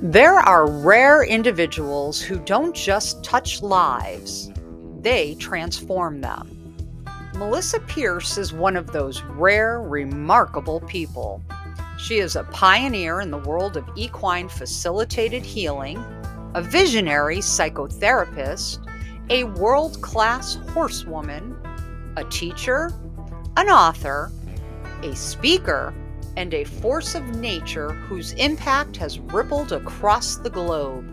There are rare individuals who don't just touch lives, they transform them. Melisa Pearce is one of those rare, remarkable people. She is a pioneer in the world of equine facilitated healing, a visionary psychotherapist, a world-class horsewoman, a teacher, an author, a speaker, and a force of nature whose impact has rippled across the globe.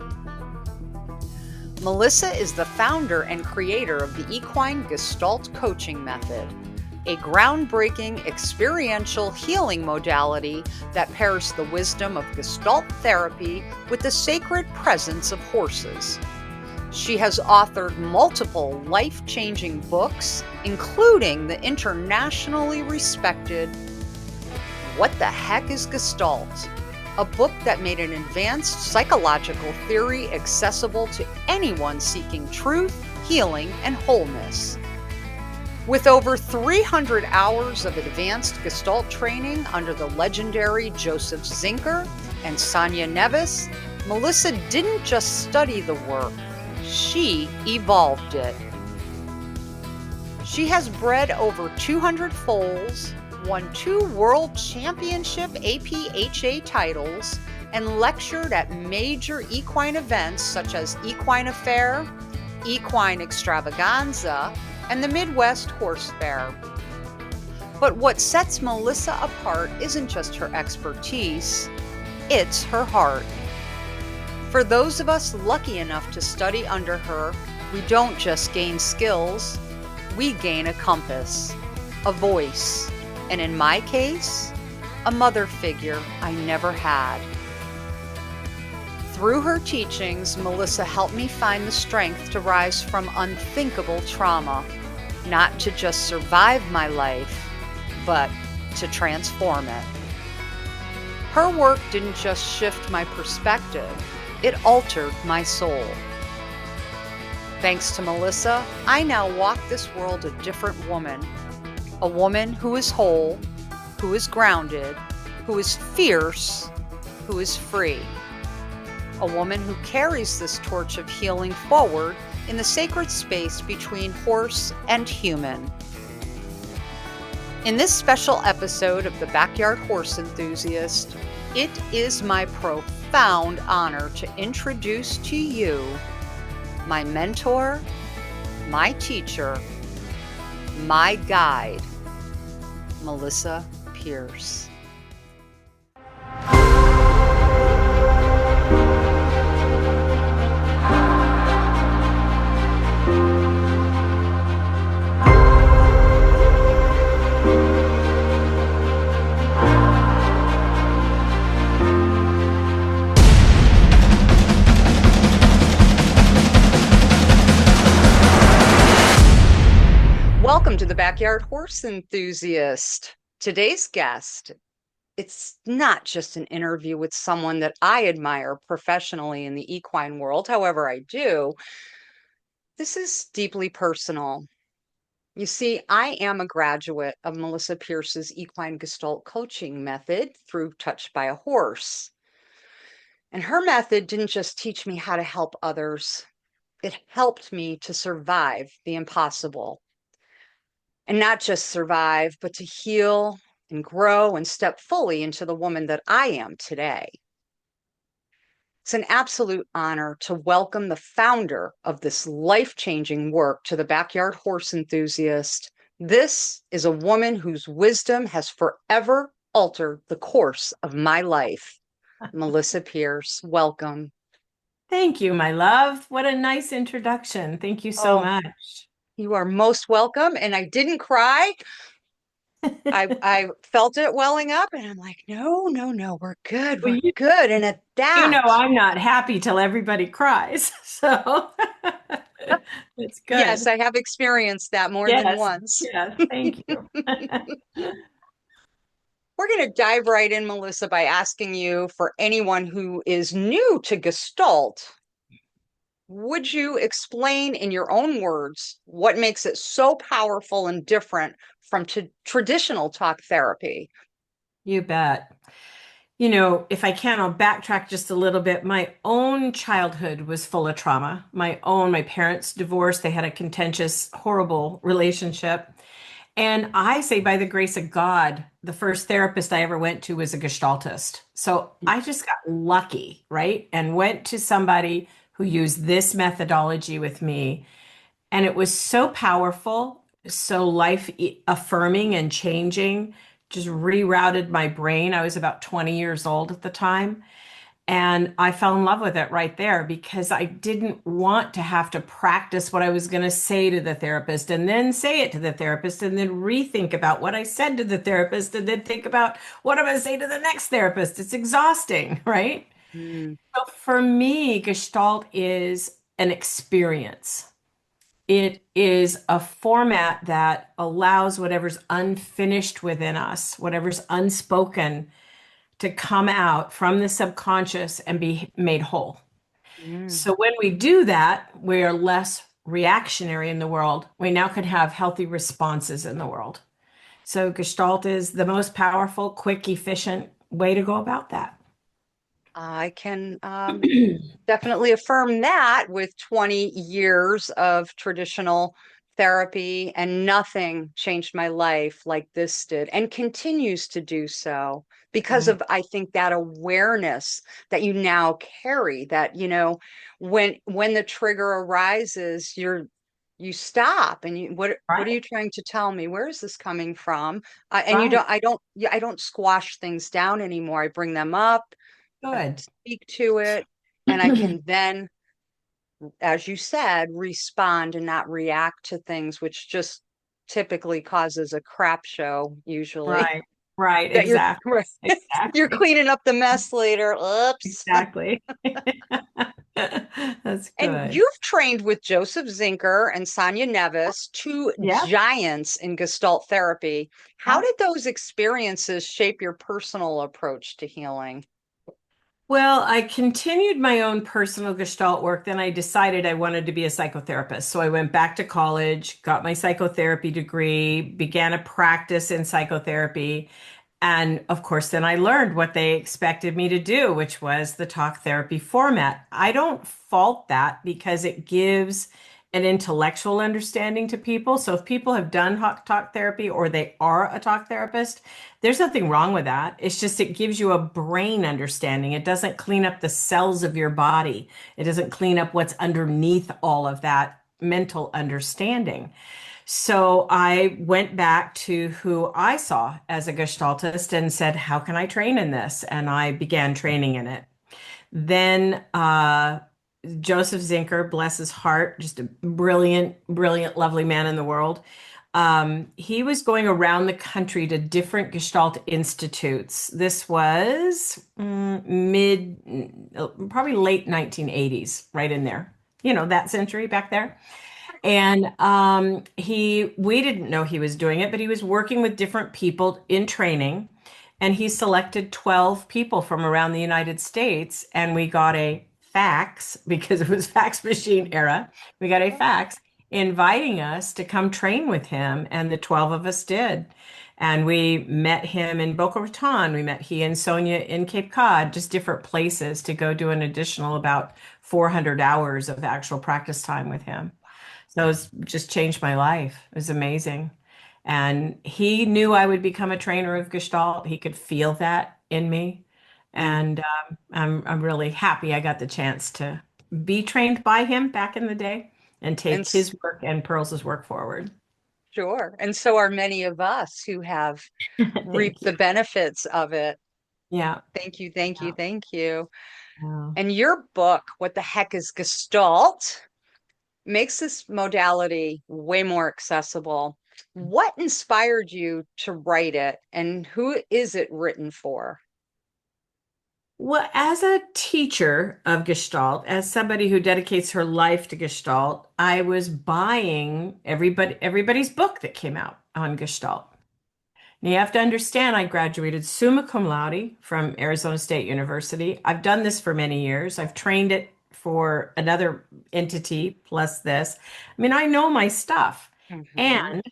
Melisa is the founder and creator of the Equine Gestalt Coaching Method, a groundbreaking experiential healing modality that pairs the wisdom of Gestalt therapy with the sacred presence of horses. She has authored multiple life-changing books, including the internationally respected What the Heck is Gestalt? A book that made an advanced psychological theory accessible to anyone seeking truth, healing, and wholeness. With over 300 hours of advanced Gestalt training under the legendary Joseph Zinker and Sonia Nevis, Melisa didn't just study the work, she evolved it. She has bred over 200 foals, won 2 World Championship APHA titles, and lectured at major equine events such as Equine Affair, Equine Extravaganza, and the Midwest Horse Fair. But what sets Melisa apart isn't just her expertise, it's her heart. For those of us lucky enough to study under her, we don't just gain skills, we gain a compass, a voice, and in my case, a mother figure I never had. Through her teachings, Melisa helped me find the strength to rise from unthinkable trauma, not to just survive my life, but to transform it. Her work didn't just shift my perspective, it altered my soul. Thanks to Melisa, I now walk this world a different woman. A woman who is whole, who is grounded, who is fierce, who is free. A woman who carries this torch of healing forward in the sacred space between horse and human. In this special episode of the Backyard Horse Enthusiast, it is my profound honor to introduce to you my mentor, my teacher, my guide, Melisa Pearce. Welcome to the Backyard Horse Enthusiast. Today's guest, it's not just an interview with someone that I admire professionally in the equine world, however I do. This is deeply personal. You see, I am a graduate of Melisa Pearce's Equine Gestalt Coaching Method through Touched by a Horse. And her method didn't just teach me how to help others, it helped me to survive the impossible. And not just survive, but to heal and grow and step fully into the woman that I am today. It's an absolute honor to welcome the founder of this life-changing work to the Backyard Horse Enthusiast. This is a woman whose wisdom has forever altered the course of my life. Melisa Pearce, welcome. Thank you, my love. What a nice introduction. Thank you so much. You are most welcome. And I didn't cry. I felt it welling up and I'm like, no, we're good. We're good. And at that, you know, I'm not happy till everybody cries. So it's good. Yes, I have experienced that more than once. Yes, thank you. We're going to dive right in, Melisa, by asking you, for anyone who is new to Gestalt, would you explain in your own words what makes it so powerful and different from traditional talk therapy? You bet. If I can, I'll backtrack just a little bit. My own childhood was full of trauma. My parents divorced. They had a contentious, horrible relationship. And I say, by the grace of God, the first therapist I ever went to was a gestaltist. So I just got lucky, right? And went to somebody who used this methodology with me. And it was so powerful, so life affirming and changing, just rerouted my brain. I was about 20 years old at the time. And I fell in love with it right there because I didn't want to have to practice what I was going to say to the therapist and then say it to the therapist and then rethink about what I said to the therapist and then think about what I'm going to say to the next therapist. It's exhausting, right? Mm, So for me, Gestalt is an experience. It is a format that allows whatever's unfinished within us, whatever's unspoken, to come out from the subconscious and be made whole. mm. So when we do that, we are less reactionary in the world. We now can have healthy responses in the world. So Gestalt is the most powerful, quick, efficient way to go about that. I can definitely affirm that with 20 years of traditional therapy, and nothing changed my life like this did and continues to do so because Right, of, I think, that awareness that you now carry, that, when the trigger arises, you stop and what are right, you trying to tell me? Where is this coming from? And you right. don't, I don't, yeah, I don't squash things down anymore. I bring them up, I Good. speak to it, and I can then, as you said, respond and not react to things, which just typically causes a crap show, usually. Right, right, That you're exactly, you're exactly, cleaning up the mess later. Oops. exactly. That's And good. you've trained with Joseph Zinker and Sonia Nevis, two Yeah. giants in Gestalt therapy. How did those experiences shape your personal approach to healing? Well, I continued my own personal Gestalt work. Then I decided I wanted to be a psychotherapist. So I went back to college, got my psychotherapy degree, began a practice in psychotherapy. And of course, then I learned what they expected me to do, which was the talk therapy format. I don't fault that because it gives an intellectual understanding to people. So if people have done talk therapy or they are a talk therapist, there's nothing wrong with that. It's just it gives you a brain understanding. It doesn't clean up the cells of your body. It doesn't clean up what's underneath all of that mental understanding. So I went back to who I saw as a Gestaltist and said, how can I train in this? And I began training in it. Then Joseph Zinker, bless his heart, just a brilliant, brilliant, lovely man in the world. He was going around the country to different Gestalt institutes. This was probably late 1980s, right in there. That century back there. And we didn't know he was doing it, but he was working with different people in training. And he selected 12 people from around the United States. And we got a fax because it was fax machine era. We got a fax inviting us to come train with him. And the 12 of us did. And we met him in Boca Raton. We met he and Sonia in Cape Cod, just different places to go do an additional about 400 hours of actual practice time with him. So it's just changed my life. It was amazing. And he knew I would become a trainer of Gestalt. He could feel that in me. Mm. And I'm really happy I got the chance to be trained by him back in the day and And take his work and Pearl's work forward. sure. And so are many of us who have reaped Thank the you. benefits of it. Yeah. Thank you, thank you, Yeah. thank you. Yeah. And your book, What the Heck is Gestalt, makes this modality way more accessible. What inspired you to write it, and who is it written for? Well, as a teacher of Gestalt, as somebody who dedicates her life to Gestalt, I was buying everybody's book that came out on Gestalt. Now you have to understand, I graduated summa cum laude from Arizona State University. I've done this for many years. I've trained it for another entity plus this. I mean, I know my stuff. Mhm. And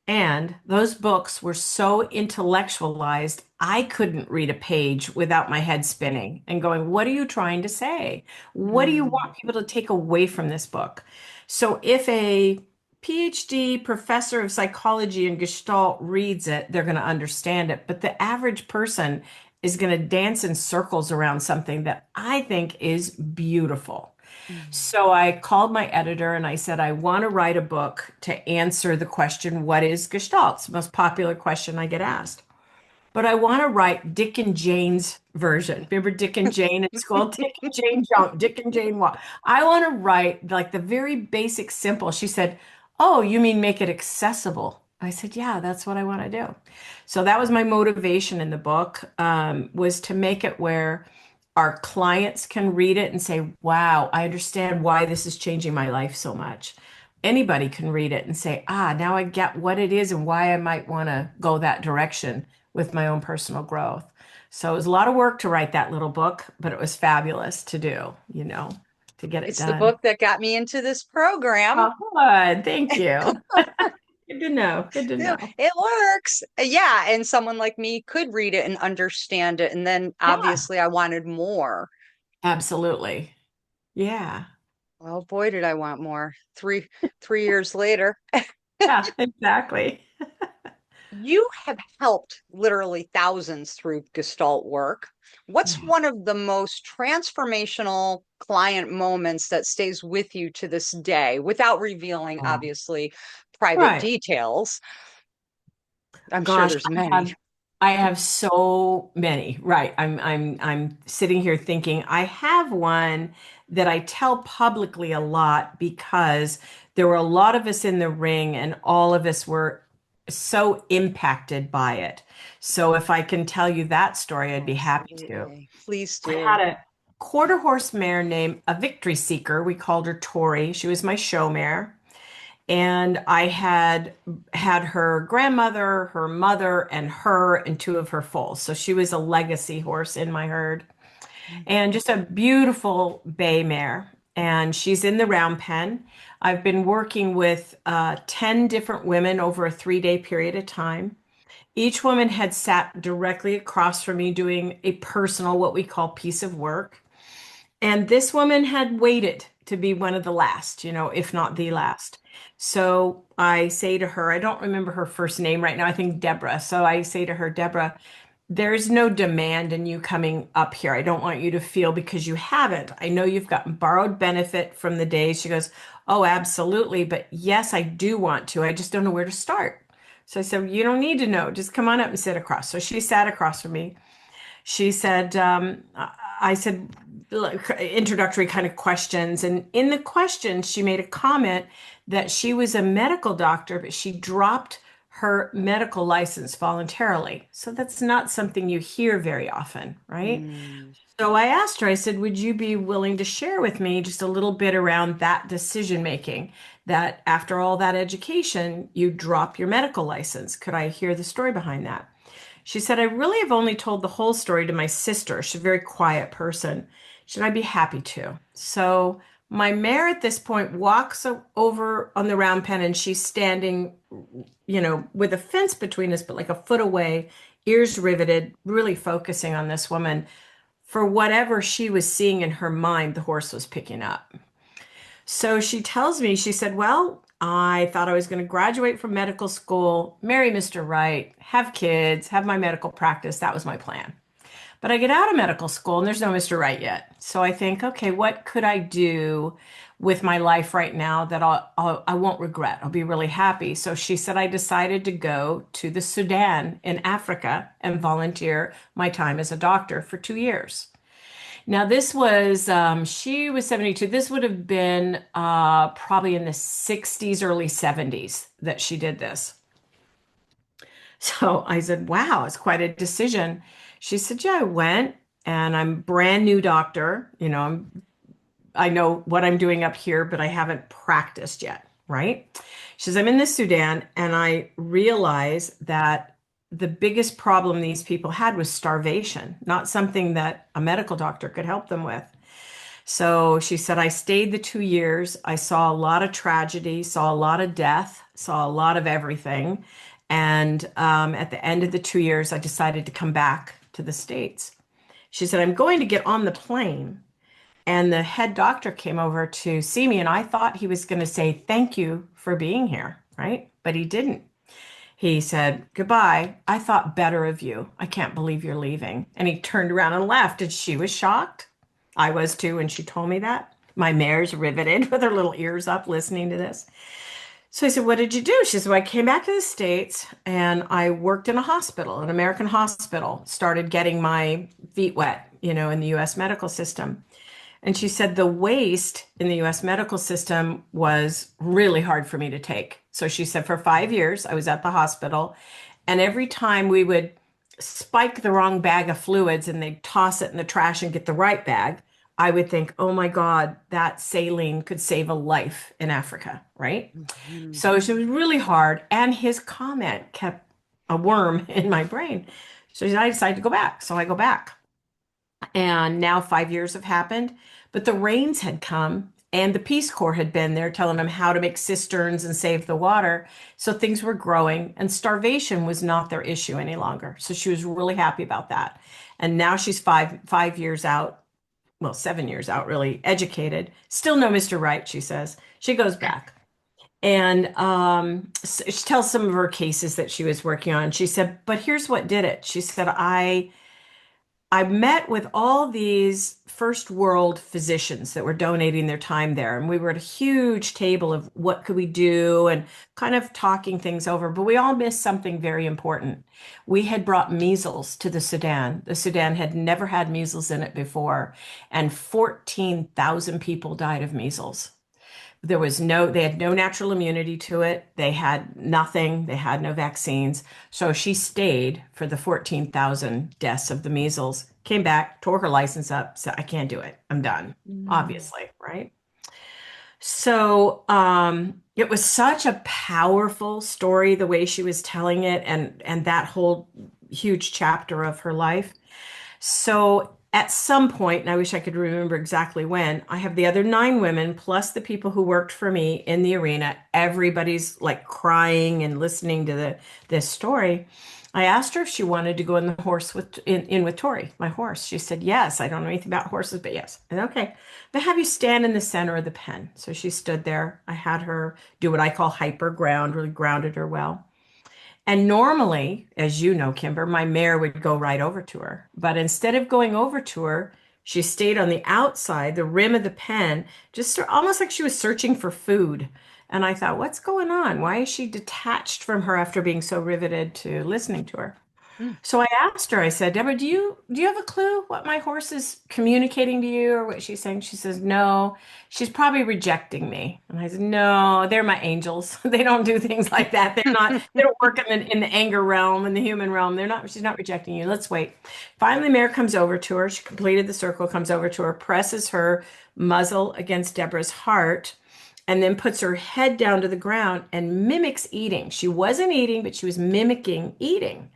And those books were so intellectualized, I couldn't read a page without my head spinning and going, what are you trying to say? What do you Mm, want people to take away from this book? So if a PhD professor of psychology and Gestalt reads it, they're going to understand it. But the average person is going to dance in circles around something that I think is beautiful. mm. So I called my editor and I said, I want to write a book to answer the question, what is Gestalt? It's the most popular question I get asked. But I want to write Dick and Jane's version. Remember Dick and Jane at school? Dick and Jane jump, Dick and Jane walk. I want to write like the very basic, simple. She said, oh, you mean make it accessible? I said, yeah, that's what I want to do. So that was my motivation in the book, was to make it where our clients can read it and say, wow, I understand why this is changing my life so much. Anybody can read it and say, ah, now I get what it is and why I might want to go that direction with my own personal growth. So it was a lot of work to write that little book, but it was fabulous to do, to get it It's the done. book that got me into this program. Oh, good. Thank you. Good to know. Good to Yeah, know. it works. Yeah, and someone like me could read it and understand it. And then Yeah, obviously I wanted more. absolutely. Yeah. Well, boy, did I want more. Three years later. Yeah, exactly. You have helped literally thousands through Gestalt work. What's Yeah. one of the most transformational client moments that stays with you to this day without revealing, Oh. obviously, private Right. details? I'm sure Gosh, there's many. I have so many. Right. I'm sitting here thinking I have one that I tell publicly a lot because there were a lot of us in the ring and all of us were so impacted by it. So if I can tell you that story, I'd be happy to. Absolutely. Please I do. had a quarter horse mare named a Victory Seeker. We called her Tori. She was my show mare. And I had her grandmother, her mother, and her and two of her foals. So she was a legacy horse in my herd and just a beautiful bay mare. And she's in the round pen. I've been working with 10 different women over a 3-day period of time. Each woman had sat directly across from me doing a personal, what we call piece of work. And this woman had waited to be one of the last, if not the last. So I say to her, I don't remember her first name right now. I think Deborah. So I say to her, Deborah, there's no demand in you coming up here. I don't want you to feel because you haven't. I know you've gotten borrowed benefit from the day. She goes, oh, absolutely. But yes, I do want to. I just don't know where to start. So I said, you don't need to know. Just come on up and sit across. So she sat across from me. She said, I said, like, introductory kind of questions. And in the questions, she made a comment that she was a medical doctor, but she dropped her medical license voluntarily. So that's not something you hear very often, right? Mm. So I asked her, I said, would you be willing to share with me just a little bit around that decision making? That after all that education, you drop your medical license. Could I hear the story behind that? She said, I really have only told the whole story to my sister. She's a very quiet person. Should I be happy to? So my mare at this point walks over on the round pen and she's standing, with a fence between us, but like a foot away, ears riveted, really focusing on this woman for whatever she was seeing in her mind, the horse was picking up. So she tells me, she said, well, I thought I was going to graduate from medical school, marry Mr. Right, have kids, have my medical practice. That was my plan. But I get out of medical school and there's no Mr. Right yet. So I think, okay, what could I do with my life right now that I won't regret? I'll be really happy. So she said, I decided to go to the Sudan in Africa and volunteer my time as a doctor for 2 years. Now, this was, she was 72. This would have been probably in the 60s, early 70s that she did this. So I said, wow, it's quite a decision. She said, yeah, I went and I'm brand new doctor. I know what I'm doing up here, but I haven't practiced yet, right? She says, I'm in the Sudan and I realize that the biggest problem these people had was starvation, not something that a medical doctor could help them with. So she said, I stayed the 2 years. I saw a lot of tragedy, saw a lot of death, saw a lot of everything. And at the end of the 2 years, I decided to come back to the States. She said, I'm going to get on the plane. And the head doctor came over to see me, and I thought he was going to say, thank you for being here, right? But he didn't. He said, goodbye. I thought better of you. I can't believe you're leaving. And he turned around and left, and she was shocked. I was too when she told me that. My mare's riveted with her little ears up listening to this. So I said, what did you do? She said, well, I came back to the States and I worked in a hospital, an American hospital, started getting my feet wet, in the US medical system. And she said the waste in the US medical system was really hard for me to take. So she said for 5 years, I was at the hospital, and every time we would spike the wrong bag of fluids and they'd toss it in the trash and get the right bag, I would think, oh my God, that saline could save a life in Africa, right? Mhm. So it was really hard. And his comment kept a worm in my brain. So I decided to go back. So I go back. And now 5 years have happened, but the rains had come and the Peace Corps had been there telling them how to make cisterns and save the water. So things were growing and starvation was not their issue any longer. So she was really happy about that. And now she's five years out, well, 7 years out, really educated. Still no Mr. Right, she says. She goes back. And she tells some of her cases that she was working on. She said, but here's what did it. She said, I met with all these first world physicians that were donating their time there. And we were at a huge table of what could we do and kind of talking things over. But we all missed something very important. We had brought measles to the Sudan. The Sudan had never had measles in it before, and 14,000 people died of measles. They had no natural immunity to it. They had nothing. They had no vaccines. So she stayed for the 14,000 deaths of the measles, came back, tore her license up, said, I can't do it. I'm done, Mm. obviously, right? So it was such a powerful story, the way she was telling it, and that whole huge chapter of her life. So at some point, and I wish I could remember exactly when, I have the other 9 women plus the people who worked for me in the arena. Everybody's like crying and listening to this story. I asked her if she wanted to go in the horse in with Tori, my horse. She said yes. I don't know anything about horses, but yes. And okay, but have you stand in the center of the pen. So she stood there. I had her do what I call hyper ground, really grounded her well. And normally, as you know, Kimber, my mare would go right over to her. But instead of going over to her, she stayed on the outside, the rim of the pen, just almost like she was searching for food. And I thought, what's going on? Why is she detached from her after being so riveted to listening to her? Mm. So I asked her, I said, Deborah, do you have a clue what my horse is communicating to you or what she's saying? She says, no, she's probably rejecting me. And I said, no, they're my angels. They don't do things like that. They don't work in the anger realm, in the human realm. She's not rejecting you. Let's wait. Finally, the mare comes over to her. She completed the circle, comes over to her, presses her muzzle against Deborah's heart, and then puts her head down to the ground and mimics eating. She wasn't eating, but she was mimicking eating.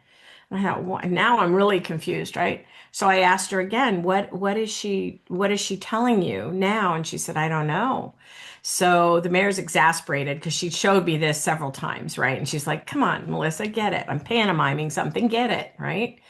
I thought, now I'm really confused, right? So I asked her again, what is she telling you now? And she said, I don't know. So the mayor's exasperated because she showed me this several times, right? And she's like, come on, Melissa, get it. I'm pantomiming something, get it, right?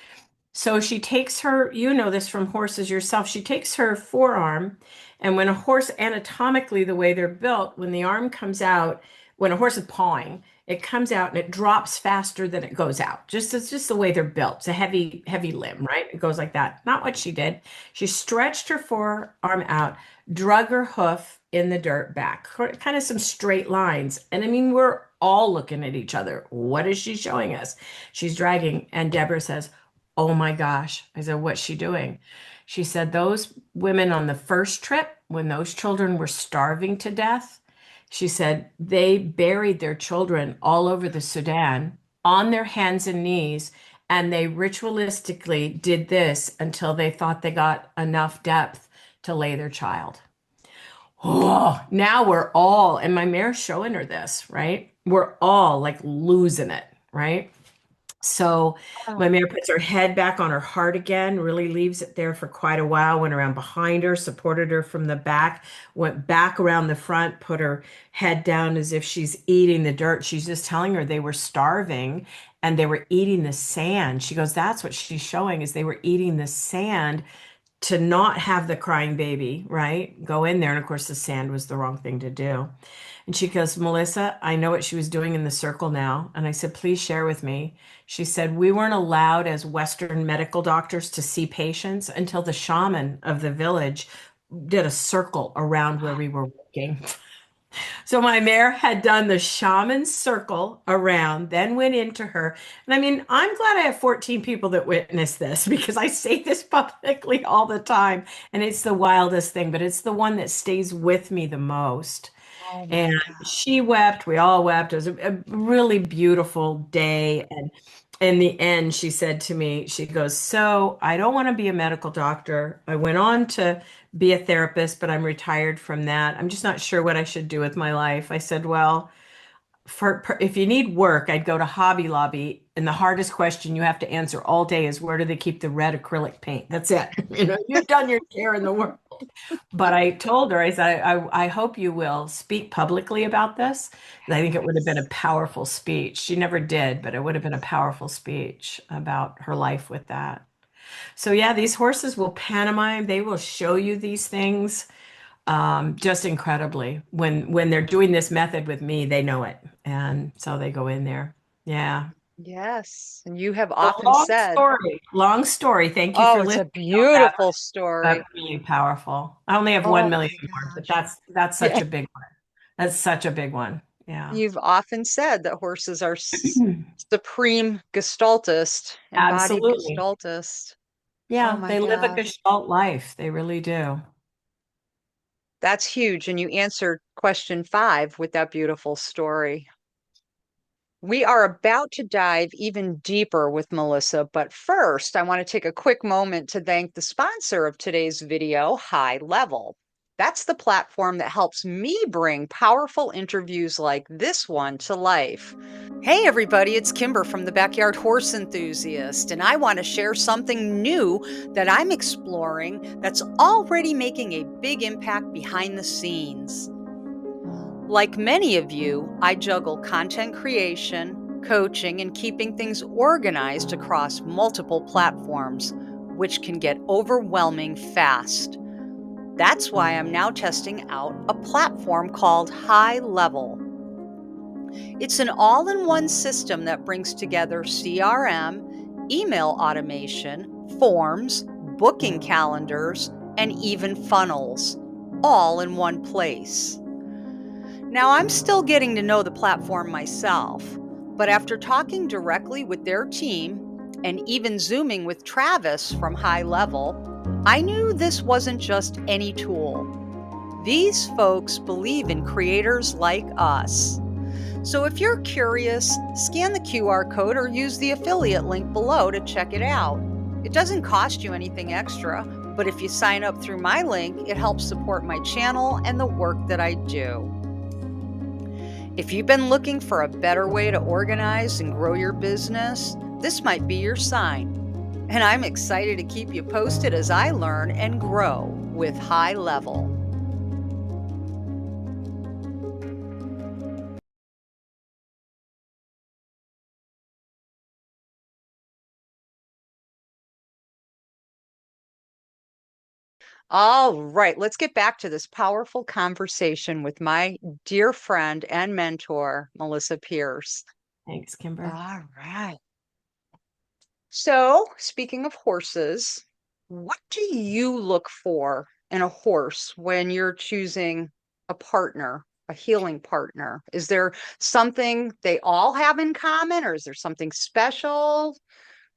So she takes her, you know this from horses yourself, she takes her forearm, and when a horse anatomically, the way they're built, when the arm comes out, when a horse is pawing, it comes out and it drops faster than it goes out. It's just the way they're built. It's a heavy limb, right? It goes like that. Not what she did. She stretched her forearm out, drug her hoof in the dirt back, kind of some straight lines. And I mean, we're all looking at each other. What is she showing us? She's dragging, and Deborah says, oh my gosh. I said, what's she doing? She said, those women on the first trip, when those children were starving to death, she said they buried their children all over the Sudan on their hands and knees, and they ritualistically did this until they thought they got enough depth to lay their child. Oh, now we're all, and my mare's showing her this, right? We're all like losing it, right? So my Oh, mare puts her head back on her heart again, really leaves it there for quite a while, went around behind her, supported her from the back, went back around the front, put her head down as if she's eating the dirt. She's just telling her they were starving and they were eating the sand. She goes, that's what she's showing is they were eating the sand to not have the crying baby, right? Go in there. And of course, the sand was the wrong thing to do. And she goes, Melissa, I know what she was doing in the circle now. And I said, please share with me. She said, we weren't allowed as Western medical doctors to see patients until the shaman of the village did a circle around where we were working. So my mare had done the shaman circle around, then went into her. And I mean, I'm glad I have 14 people that witness this because I say this publicly all the time. And it's the wildest thing, but it's the one that stays with me the most. oh And my God. she wept. We all wept. It was a really beautiful day. And in the end, she said to me, she goes, so I don't want to be a medical doctor. I went on to be a therapist, but I'm retired from that. I'm just not sure what I should do with my life. I said, well, if you need work, I'd go to Hobby Lobby. And the hardest question you have to answer all day is where do they keep the red acrylic paint? That's it. You've done your share in the world. But I told her, I said, I hope you will speak publicly about this. I think it would have been a Yes. powerful speech. She never did, but it would have been a powerful speech about her life with that. So yeah, these horses will pantomime. They will show you these things just incredibly. When they're doing this method with me, they know it, and so they go in there. Yeah. Yes. And you have A often long said, story. Long story. Thank you oh, for it's a listening on that, beautiful but story. really powerful. I only have Oh 1 million my more, but gosh. that's such Yeah. a big one. That's such a big one. Yeah. You've often said that horses are supreme gestaltist, embodied Absolutely. gestaltist. Oh Yeah, my they live a gosh. Gestalt life. They really do. That's huge. And you answered question 5 with that beautiful story. We are about to dive even deeper with Melissa, but first, I want to take a quick moment to thank the sponsor of today's video, High Level. That's the platform that helps me bring powerful interviews like this one to life. Hey, everybody, it's Kimber from the Backyard Horse Enthusiast, and I want to share something new that I'm exploring that's already making a big impact behind the scenes. Like many of you, I juggle content creation, coaching, and keeping things organized across multiple platforms, which can get overwhelming fast. That's why I'm now testing out a platform called High Level. It's an all in one system that brings together CRM, email automation, forms, booking calendars, and even funnels, all in one place. Now, I'm still getting to know the platform myself, but after talking directly with their team and even Zooming with Travis from High Level, I knew this wasn't just any tool. These folks believe in creators like us. So if you're curious, scan the QR code or use the affiliate link below to check it out. It doesn't cost you anything extra, but if you sign up through my link, it helps support my channel and the work that I do. If you've been looking for a better way to organize and grow your business, this might be your sign. And I'm excited to keep you posted as I learn and grow with High Level. All right, let's get back to this powerful conversation with my dear friend and mentor, Melisa Pearce. Thanks, Kimber. All right. So, speaking of horses, what do you look for in a horse when you're choosing a partner, a healing partner? Is there something they all have in common, or is there something special?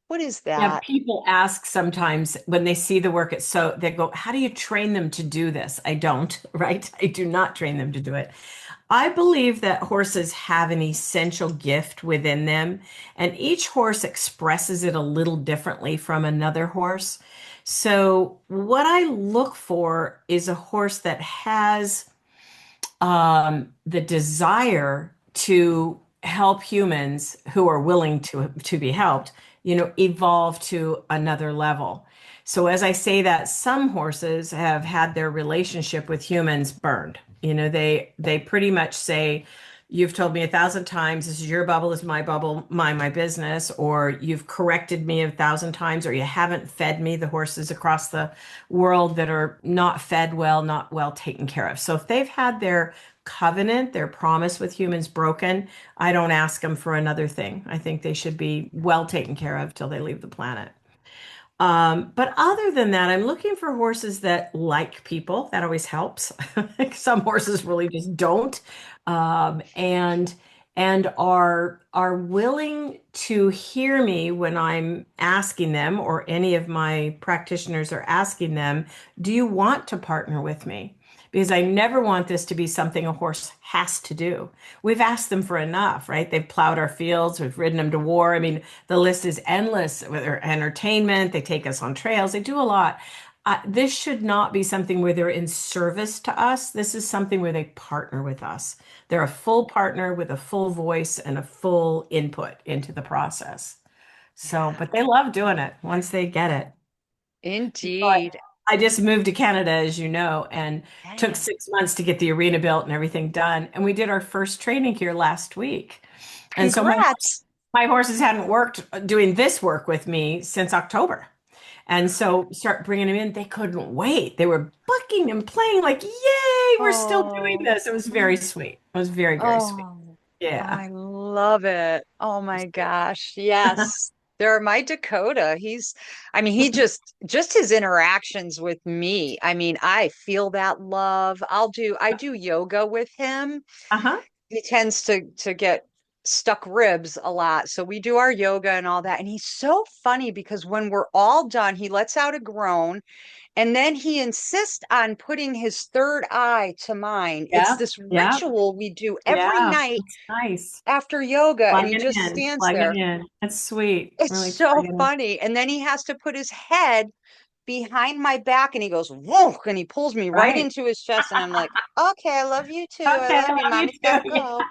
What is Yeah, that? people ask sometimes when they see the work, it's so they go, how do you train them to do this? I don't, right? I do not train them to do it. I believe that horses have an essential gift within them, and each horse expresses it a little differently from another horse. So, what I look for is a horse that has the desire to help humans who are willing to be helped, evolve to another level. So as I say that, some horses have had their relationship with humans burned. They pretty much say, you've told me 1,000 times, this is your bubble, this is my bubble, my business, or you've corrected me 1,000 times, or you haven't fed me. The horses across the world that are not fed well, not well taken care of. So if they've had their covenant, their promise with humans broken, I don't ask them for another thing. I think they should be well taken care of till they leave the planet. But other than that, I'm looking for horses that like people. That always helps. Some horses really just don't, and are willing to hear me when I'm asking them, or any of my practitioners are asking them, "Do you want to partner with me?" Because I never want this to be something a horse has to do. We've asked them for enough, right? They've plowed our fields, we've ridden them to war. I mean, the list is endless with their entertainment. They take us on trails. They do a lot. This should not be something where they're in service to us. This is something where they partner with us. They're a full partner with a full voice and a full input into the process. So, Yeah, but they love doing it once they get it. indeed. I just moved to Canada, as you know, and took Yeah. 6 months to get the arena built and everything done. And we did our first training here last week. And so Congrats. my horses hadn't worked doing this work with me since October. And so start bringing them in. They couldn't wait. They were bucking and playing like, yay, we're still doing Oh, this. It was very sweet. It was very, very sweet. oh, Yeah. I love it. Oh my gosh. Yes. There are my Dakota. I mean, just his interactions with me. I mean, I feel that love. I do yoga with him. Uh-huh. He tends to get stuck ribs a lot. So we do our yoga and all that. And he's so funny because when we're all done, he lets out a groan and then he insists on putting his third eye to mine. It's Yeah. this Yeah. ritual we do every Yeah. night It's nice. after yoga, and Plug he it just in. stands Plug it there. in. It's sweet. It's Really so plug it in. funny. And then he has to put his head behind my back and he goes, whoa, and he pulls me right Right. into his chest. And I'm like, okay, I love you too. I Okay, love I you. love you Mommy's got to too. go.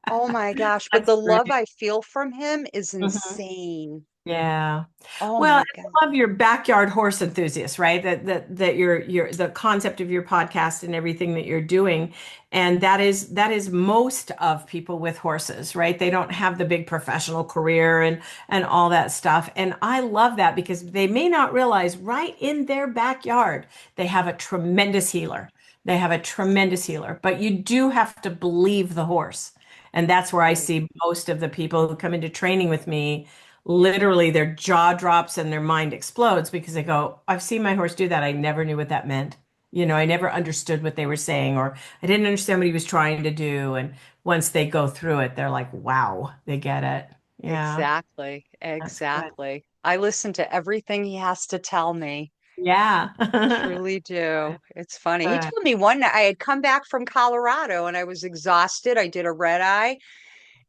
Oh my gosh. But That's the love great. I feel from him is Mhm. insane. Yeah. Oh Well, my God. I love your backyard horse enthusiast, right? That your the concept of your podcast and everything that you're doing. And that is most of people with horses, right? They don't have the big professional career and all that stuff. And I love that because they may not realize right in their backyard, they have a tremendous healer. They have a tremendous healer, but you do have to believe the horse. And that's where I Right. see most of the people who come into training with me, literally their jaw drops and their mind explodes because they go, I've seen my horse do that. I never knew what that meant. I never understood what they were saying, or I didn't understand what he was trying to do. And once they go through it, they're like, wow, they get it. Yeah, Exactly. that's good. Exactly. I listen to everything he has to tell me. Yeah. Truly do. Good. It's funny. He Good. told me one night I had come back from Colorado and I was exhausted. I did a red eye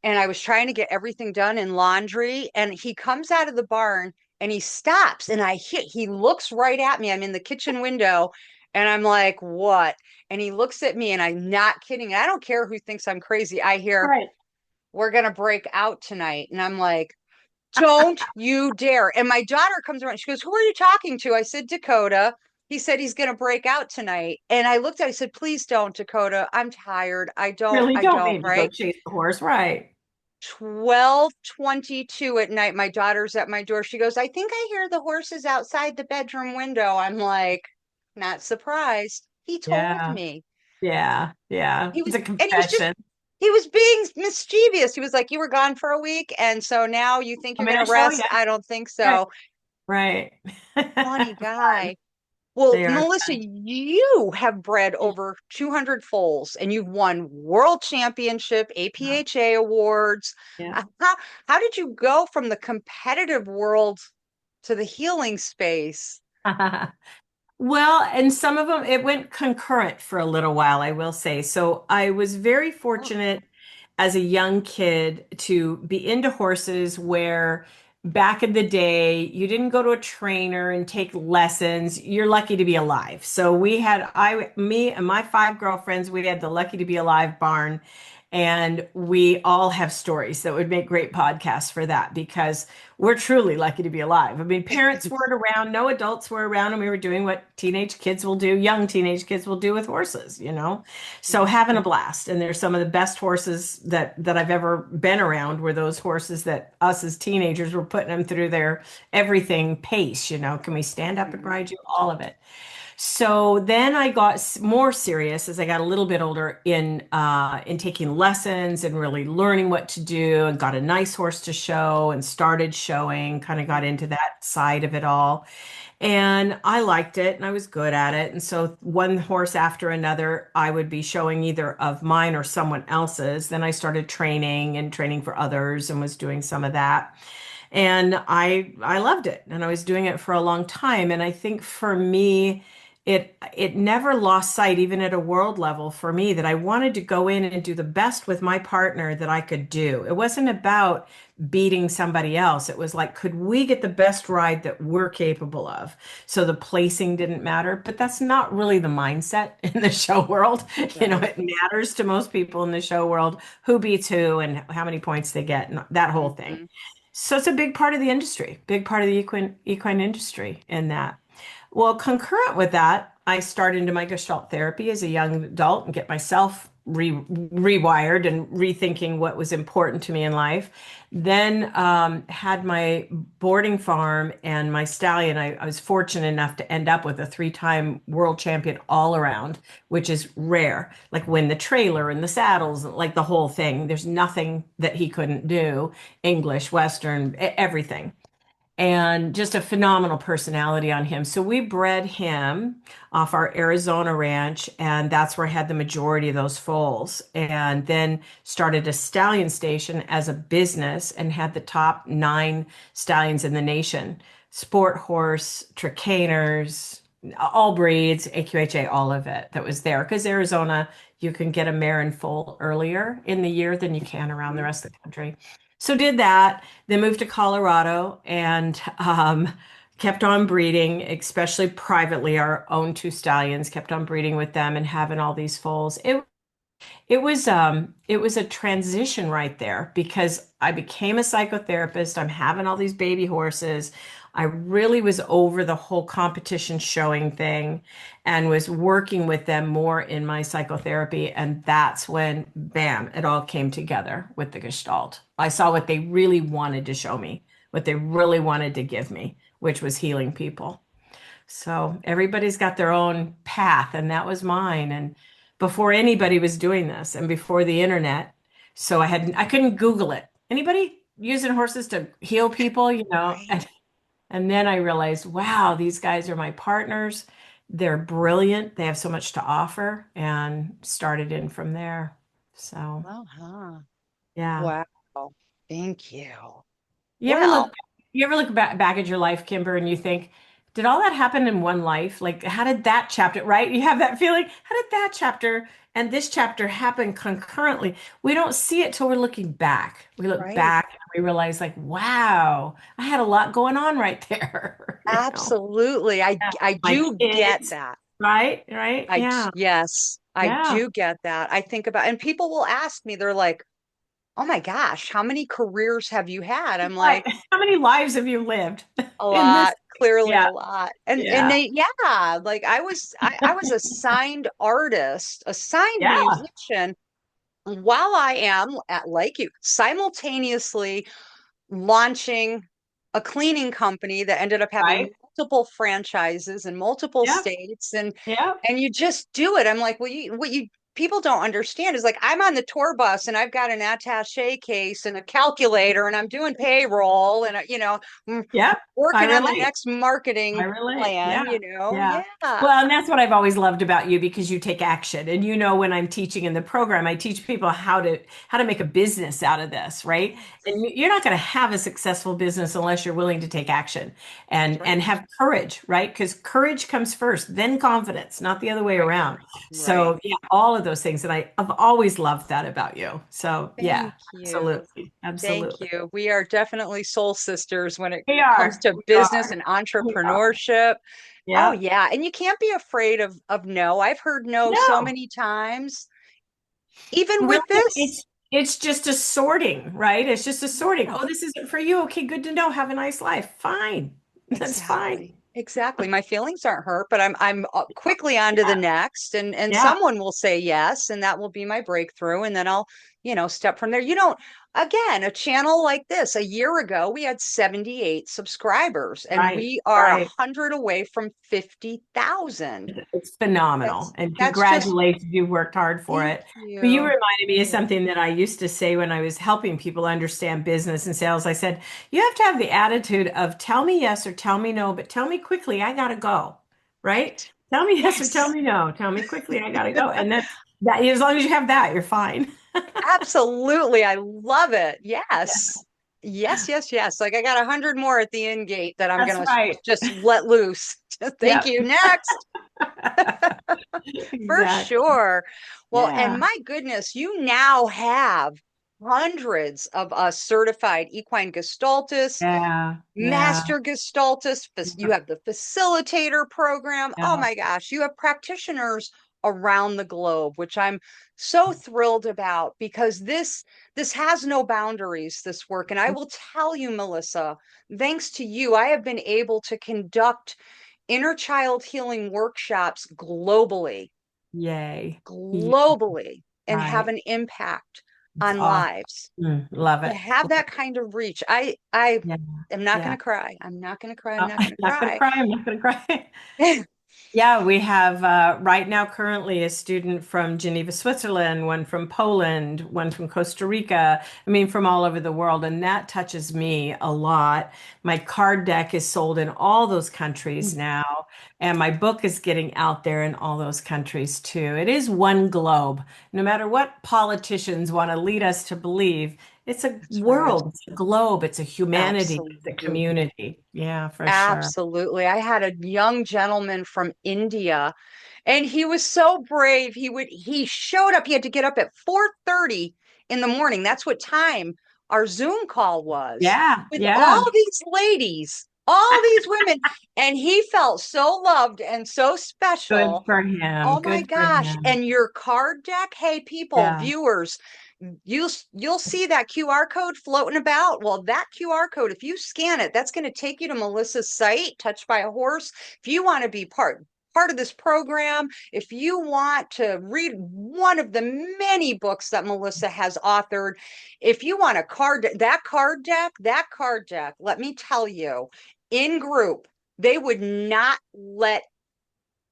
and I was trying to get everything done in laundry. And he comes out of the barn and he stops and he looks right at me. I'm in the kitchen window and I'm like, what? And he looks at me and I'm not kidding. I don't care who thinks I'm crazy. I hear, Right. we're going to break out tonight. And I'm like, don't you dare. And my daughter comes around. She goes, who are you talking to? I said, Dakota. He said he's going to break out tonight. And I looked at, I said, please don't, Dakota. I'm tired. Really I don't don't, need to go right? chase the horse. Right. 12:22 at night. My daughter's at my door. She goes, I think I hear the horses outside the bedroom window. I'm like, not surprised. He told Yeah. me. Yeah. Yeah. He It's was, a and he was just, confession. he was being mischievous. He was like, you were gone for a week. And so now you think I'm you're going going to to show you. rest? I don't think Right. so. Right. Funny Fun. guy. Well, They are Melissa, fun. you have bred over 200 foals and you've won world championship, APHA awards. Yeah. How did you go from the competitive world to the healing space? Yeah. Well, and some of them, it went concurrent for a little while, I will say. So I was very Oh, fortunate as a young kid to be into horses where back in the day, you didn't go to a trainer and take lessons. You're lucky to be alive. So me and my five girlfriends, we had the Lucky to Be Alive barn. And we all have stories that would make great podcasts for that because we're truly lucky to be alive. I mean, parents weren't around, no adults were around, and we were doing what teenage kids will do, young teenage kids will do with horses, you know? So Mhm. having a blast. And there's some of the best horses that I've ever been around were those horses that us as teenagers were putting them through their everything pace, you know? Can we stand up and Mhm. ride you? All of it. So then I got more serious as I got a little bit older in taking lessons and really learning what to do, and got a nice horse to show and started showing, kind of got into that side of it all. And I liked it and I was good at it. And so one horse after another, I would be showing either of mine or someone else's. Then I started training and training for others and was doing some of that. And I loved it and I was doing it for a long time. And I think for me, it never lost sight, even at a world level for me, that I wanted to go in and do the best with my partner that I could do. It wasn't about beating somebody else. It was like, could we get the best ride that we're capable of? So the placing didn't matter, but that's not really the mindset in the show world. You know, Right. it matters to most people in the show world who beats who and how many points they get and that whole thing. Mhm. So it's a big part of the industry, big part of the equine industry in that. Well, concurrent with that, I started into my Gestalt therapy as a young adult and get myself rewired and rethinking what was important to me in life. Then had my boarding farm and my stallion. I was fortunate enough to end up with a three-time world champion all around, which is rare. Like win the trailer and the saddles, like the whole thing. There's nothing that he couldn't do. English, Western, everything, and just a phenomenal personality on him. So we bred him off our Arizona ranch, and that's where I had the majority of those foals. And then started a stallion station as a business and had the top 9 stallions in the nation. Sport horse, tricaners, all breeds, AQHA, all of it that was there. Because Arizona, you can get a mare and foal earlier in the year than you can around the Mhm. rest of the country. So did that, then moved to Colorado and kept on breeding, especially privately. Our own 2 stallions kept on breeding with them and having all these foals. It was a transition right there because I became a psychotherapist. I'm having all these baby horses. I really was over the whole competition showing thing and was working with them more in my psychotherapy. And that's when, bam, it all came together with the Gestalt. I saw what they really wanted to show me, what they really wanted to give me, which was healing people. So everybody's got their own path, and that was mine. And before anybody was doing this, and before the internet, so I couldn't Google it. Anybody using horses to heal people, you know? Right. And then I realized, wow, these guys are my partners. They're brilliant. They have so much to offer, and started in from there. So Uh-huh. yeah. Wow. Thank you. You ever Well, look you ever look back at your life, Kimber, and you think, did all that happen in one life? Like, how did that chapter, right? You have that feeling, how did that chapter and this chapter happen concurrently? We don't see it till we're looking back. We look right. back and we realize, like, wow, I had a lot going on right there, you know? Absolutely. I Yeah. I My do get kids, that. right? Right? Yeah. Yes, I Yeah. do get that. I think about, and people will ask me, they're like, "Oh my gosh, how many careers have you had?" I'm Right. like, How many lives have you lived a in this? lot, clearly Yeah. a lot. And Yeah. they, yeah, like I was a signed artist, a signed Yeah. musician while I am at, like you, simultaneously launching a cleaning company that ended up having Right. multiple franchises in multiple Yeah. states, Yeah. and you just do it. I'm like, well, what you people don't understand is, like, I'm on the tour bus and I've got an attaché case and a calculator and I'm doing payroll and Yep, I working on the relate. next I marketing relate. plan, Yeah. Yeah. Yeah. Well, and that's what I've always loved about you because you take action. And you know, when I'm teaching in the program, I teach people how to make a business out of this, right? And Yes, you're not going to have a successful business unless you're willing to take action that's and right. have courage, right? Because courage comes first, then confidence, not the other way Right. around. Right. So, yeah, all of those things. And I've always loved that about you. So, yeah, Thank you. absolutely. Thank Absolutely. you. We are definitely soul sisters when it We comes are. to We business are. and We are. entrepreneurship. Oh Yeah. yeah, and you can't be afraid of no. I've heard no so No. many times. Even Really, with this. It's just a sorting, right? It's just a sorting. Oh, this isn't for you. Okay, good to know. Have a nice life. Fine. That's fine. Exactly. Exactly. My feelings aren't hurt, but I'm quickly on to the Yeah. next, and Yeah. someone will say yes, and that will be my breakthrough, and then I'll, step from there. Again, a channel like this, a year ago, we had 78 subscribers, and Right. we are Right. 100 away from 50,000. It's phenomenal. That's And that's just congratulations, you worked hard for thank it. But you you. reminded me of Yeah. something that I used to say when I was helping people understand business and sales. I said, you have to have the attitude of tell me yes or tell me no, but tell me quickly, I gotta go. Right? Right. Tell me yes or tell Yes. me no. Tell me quickly, I gotta go. And that's that as long as you have that, you're fine. Absolutely. I love it. Yeah, Yes. Yes, yes, yes. Like I got 100 more at the end gate that I'm that's gonna right. just let loose. Thank Yep. you. Next. For Exactly. sure. Well, and Yeah. my goodness, you now have hundreds of certified equine gestaltists, Yeah. Yeah. master gestaltists. You Yeah. have the facilitator program. Oh Yeah. my gosh, you have practitioners around the globe, which I'm so thrilled about because this has no boundaries, this work. And I will tell you, Melissa, thanks to you, I have been able to conduct inner child healing workshops Yay. Yeah. globally, and have Right. an impact It's on awesome. lives. Love To it. have that kind of reach, I Yeah. am not going Yeah. to cry. I'm not going to cry. I'm not I'm going to not gonna cry. cry. I'm not gonna cry. Yeah, we have right now currently a student from Geneva, Switzerland, one from Poland, one from Costa Rica. I mean, from all over the world. And that touches me a lot. My card deck is sold in all those countries now. And my book is getting out there in all those countries too. It is one globe. No matter what politicians want to lead us to believe, it's a That's right. world, it's a globe, it's a humanity, it's a Absolutely. community. Yeah, for sure. Absolutely. I had a young gentleman from India and he was so brave. He showed up. He had to get up at 4:30 in the morning. That's what time our Zoom call was Yeah, with yeah. all these ladies, all these women. And he felt so loved and so Good special. for him. Oh my Good for gosh. him. And your card deck, hey people, Yeah. viewers, you'll see that QR code floating about. Well, that QR code, if you scan it, that's going to take you to Melissa's site, Touched by a Horse. If you want to be part of this program, if you want to read one of the many books that Melissa has authored, if you want a that card deck, let me tell you, in group, they would not let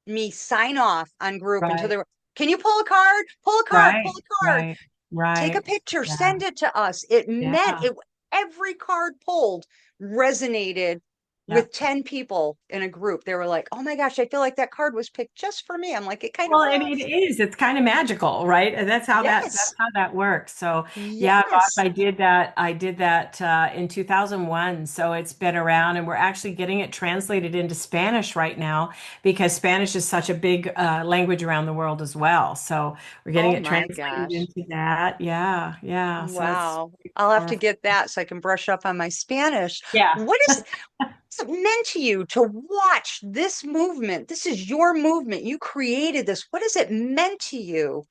me sign off on group until they Right. were, can you pull a card? Pull a card, pull Right. a card, Right. take a Right. picture, Yeah. send it to us. It meant Yeah. it, every card pulled resonated Yeah. with 10 people in a group. They were like, oh my gosh, I feel like that card was picked just for me. I'm like, it kind of Well, I mean, it was. is. It's kind of magical, right? And that's Yes. how that works. So, yeah, gosh, Yes. I did that. I did that in 2001. So it's been around, and we're actually getting it translated into Spanish right now because Spanish is such a big language around the world as well. So we're getting Oh it my translated gosh. into that. Yeah, yeah. So it's Wow. I'll have to powerful. get that so I can brush up on my Spanish. Yeah. What is it meant to you to watch this movement? This is your movement. You created this. What has it meant to you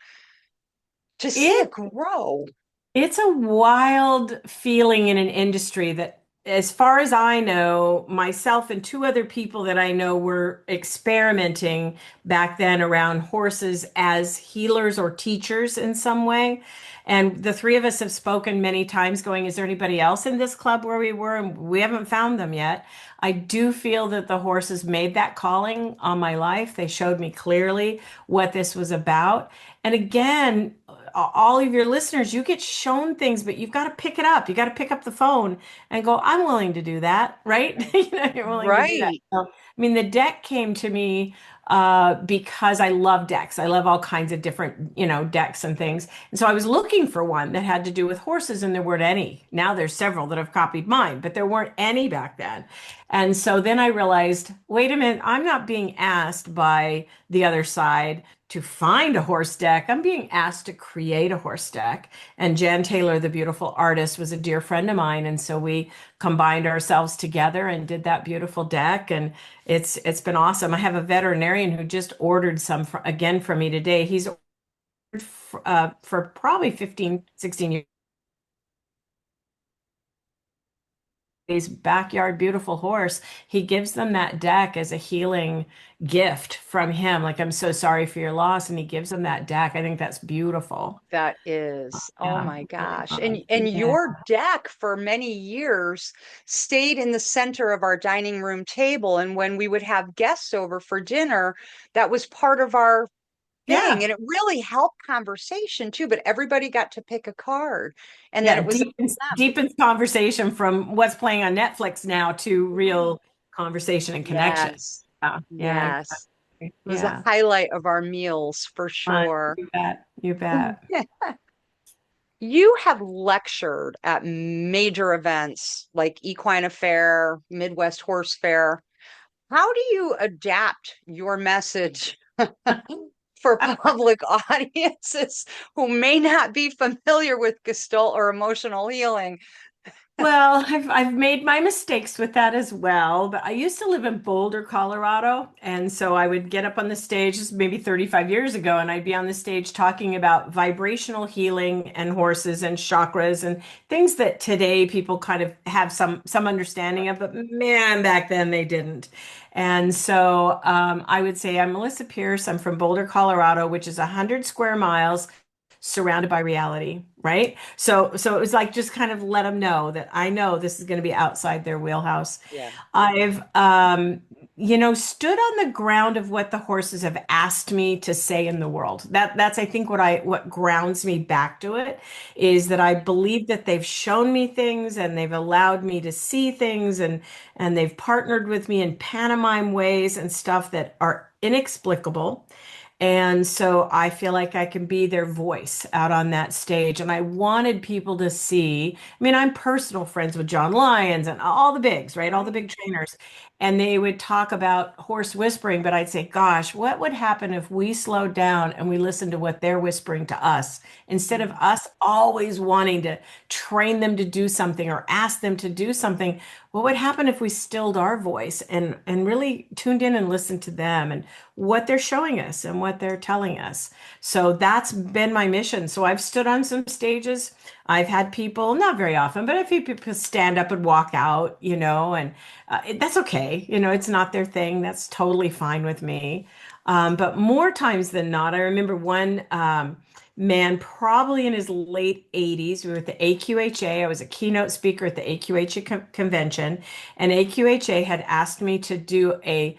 to see It it grow? It's a wild feeling in an industry that, as far as I know, myself and two other people that I know were experimenting back then around horses as healers or teachers in some way. And the three of us have spoken many times going, is there anybody else in this club where we were? And we haven't found them yet. I do feel that the horses made that calling on my life. They showed me clearly what this was about. And again, all of your listeners, you get shown things, but you've got to pick it up. You got to pick up the phone and go, I'm willing to do that, right? You know, you're willing to do that. Right. So, I mean, the deck came to me because I love decks. I love all kinds of different, decks and things. And so I was looking for one that had to do with horses, and there weren't any. Now there's several that have copied mine, but there weren't any back then. And so then I realized, wait a minute, I'm not being asked by the other side to find a horse deck. I'm being asked to create a horse deck. And Jan Taylor, the beautiful artist, was a dear friend of mine. And so we combined ourselves together and did that beautiful deck. And it's been awesome. I have a veterinarian who just ordered some again from me today. He's for probably 15, 16 years. His backyard beautiful horse, he gives them that deck as a healing gift from him. Like, I'm so sorry for your loss. And he gives them that deck. I think that's beautiful. That is, oh Yeah. my Oh my gosh. God. And Yeah. your deck for many years stayed in the center of our dining room table. And when we would have guests over for dinner, that was part of our thing. Yeah. And it really helped conversation too, but everybody got to pick a card. And then Yeah. it was them. Deepens conversation from what's playing on Netflix now to real conversation and connection. Yes. Yeah. Yeah. Yes. Exactly. It was the Yeah. highlight of our meals for Fun. sure. You bet. You bet. You have lectured at major events like Equine Affair, Midwest Horse Fair. How do you adapt your message for public audiences who may not be familiar with Gestalt or emotional healing? Well, I've made my mistakes with that as well, but I used to live in Boulder, Colorado, and so I would get up on the stage, this is maybe 35 years ago, and I'd be on the stage talking about vibrational healing and horses and chakras and things that today people kind of have some understanding of, but man, back then they didn't. And so I would say I'm Melisa Pearce. I'm from Boulder, Colorado, which is 100 square miles surrounded by reality, right? So it was like just kind of let them know that I know this is going to be outside their wheelhouse. Yeah. I've stood on the ground of what the horses have asked me to say in the world. That's I think what grounds me back to it is that I believe that they've shown me things and they've allowed me to see things and they've partnered with me in pantomime ways and stuff that are inexplicable. And so I feel like I can be their voice out on that stage. And I wanted people to see, I mean, I'm personal friends with John Lyons and all the bigs, right? All the big trainers. And they would talk about horse whispering, but I'd say, gosh, what would happen if we slowed down and we listened to what they're whispering to us instead of us always wanting to train them to do something or ask them to do something? What would happen if we stilled our voice and really tuned in and listened to them and what they're showing us and what they're telling us? So that's been my mission. So I've stood on some stages. I've had people, not very often, but I've had people stand up and walk out, and that's okay. It's not their thing. That's totally fine with me. But more times than not, I remember one man, probably in his late 80s. We were at the AQHA. I was a keynote speaker at the AQHA convention, and AQHA had asked me to do a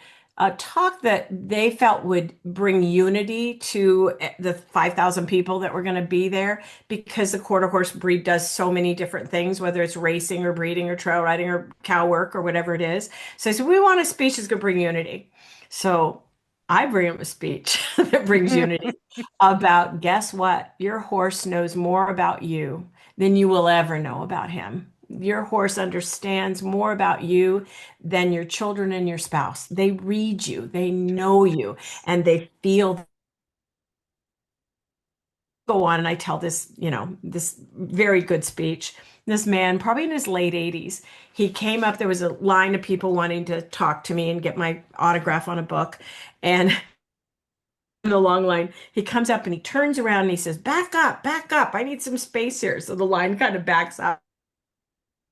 talk that they felt would bring unity to the 5,000 people that were going to be there because the quarter horse breed does so many different things, whether it's racing or breeding or trail riding or cow work or whatever it is. So I said, we want a speech that's going to bring unity. So I bring them a speech that brings unity about guess what? Your horse knows more about you than you will ever know about him. Your horse understands more about you than your children and your spouse. They read you, they know you, and they feel. Go on, and I tell this very good speech. This man, probably in his late 80s, he came up. There was a line of people wanting to talk to me and get my autograph on a book. And in the long line, he comes up and he turns around and he says, back up, back up. I need some space here. So the line kind of backs up.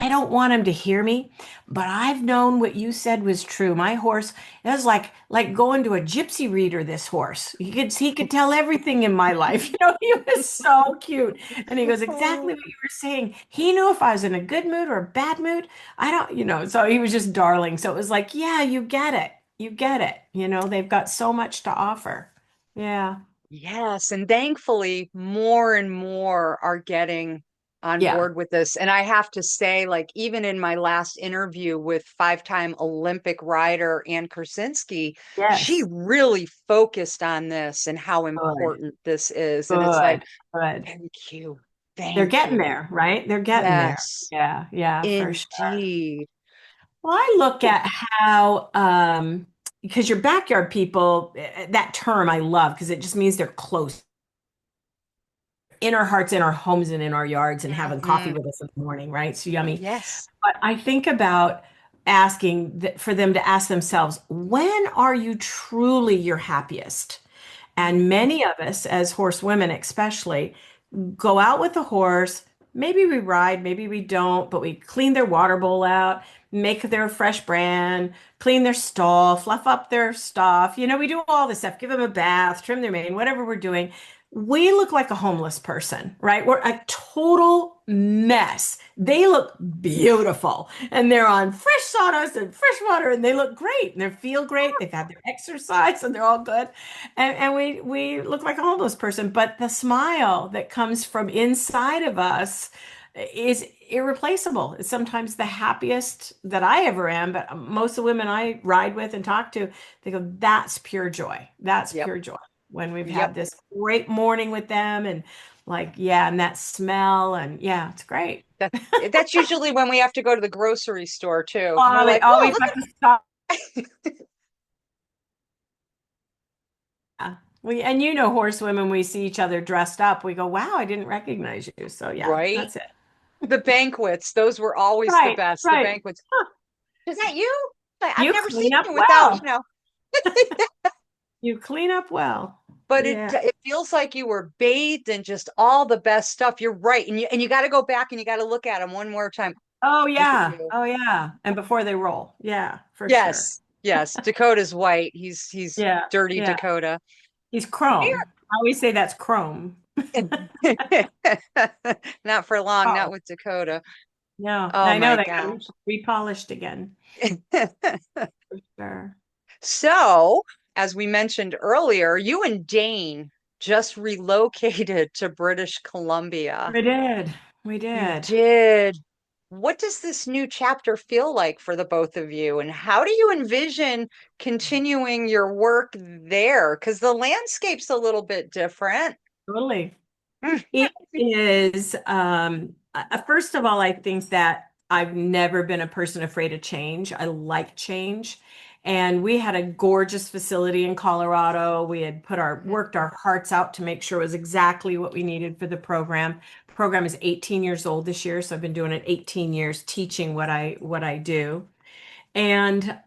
I don't want him to hear me, but I've known what you said was true. My horse, it was like going to a gypsy reader, this horse. He could tell everything in my life. He was so cute. And he goes, exactly what you were saying. He knew if I was in a good mood or a bad mood. I don't, so he was just darling. So it was like, yeah, you get it. You get it. They've got so much to offer. Yeah. Yes, and thankfully, more and more are getting on Yeah. board with this. And I have to say, like, even in my last interview with five-time Olympic rider Ann Kursinski, she Yes. really focused on this and how Good. important this is. And it's like, Good. Good. thank you, They're thank getting you. there, right? They're getting there. Yes, Yeah, yeah, for sure. indeed. Well, I look at how, because your backyard people, that term I love because it just means they're close in our hearts, in our homes, and in our yards, and having coffee Mhm. with us in the morning, right? So yummy. Yes. But I think about asking for them to ask themselves, when are you truly your happiest? And many of us, as horsewomen especially, go out with the horse. Maybe we ride, maybe we don't, but we clean their water bowl out, make their fresh brand, clean their stall, fluff up their stuff. We do all this stuff, give them a bath, trim their mane, whatever we're doing. We look like a homeless person, right? We're a total mess. They look beautiful and they're on fresh sawdust and fresh water and they look great and they feel great. They've had their exercise and they're all good. And we look like a homeless person, but the smile that comes from inside of us is irreplaceable. It's sometimes the happiest that I ever am, but most of the women I ride with and talk to, they go, that's pure joy. That's Yep. pure joy when we've Yep. had this great morning with them and like, yeah, and that smell and yeah, it's great. That that's usually when we have to go to the grocery store too. We're Oh, we like, "Whoa, always look have to stop. at." And horsewomen, we see each other dressed up. We go, wow, I didn't recognize you. So yeah, Right? that's it. The banquets, those were always the Right, best. The right. banquets. Huh, is that you? I've You never seen clean up you without, well. You clean up well. but it Yeah. it feels like you were bathed in just all the best stuff. You're right. And you got to go back and you got to look at them one more time. Oh Look at yeah. you. Oh yeah. And before they roll. Yeah, for sure. Yes. Yes. Dakota's white. He's Yeah. dirty Yeah. Dakota. He's chrome. I always say that's chrome. Not for long, not Oh, with Dakota. no. Oh I know my that got gosh. repolished again. For sure. So, as we mentioned earlier, you and Dane just relocated to British Columbia. We did. We You did. did. What does this new chapter feel like for the both of you? And how do you envision continuing your work there? Because the landscape's a little bit different. Totally. It is, first of all, I think that I've never been a person afraid of change. I like change. And we had a gorgeous facility in Colorado. We had worked our hearts out to make sure it was exactly what we needed for the program. Program is 18 years old this year, so I've been doing it 18 years teaching what I do. And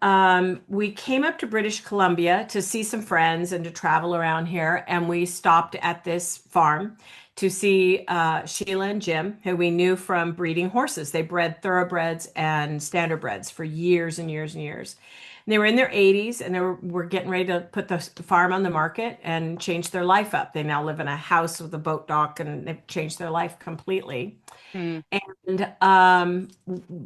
we came up to British Columbia to see some friends and to travel around here. And we stopped at this farm to see Sheila and Jim, who we knew from breeding horses. They bred thoroughbreds and standardbreds for years and years and years. And they were in their 80s and were getting ready to put the farm on the market and change their life up. They now live in a house with a boat dock and they've changed their life completely. Mm, And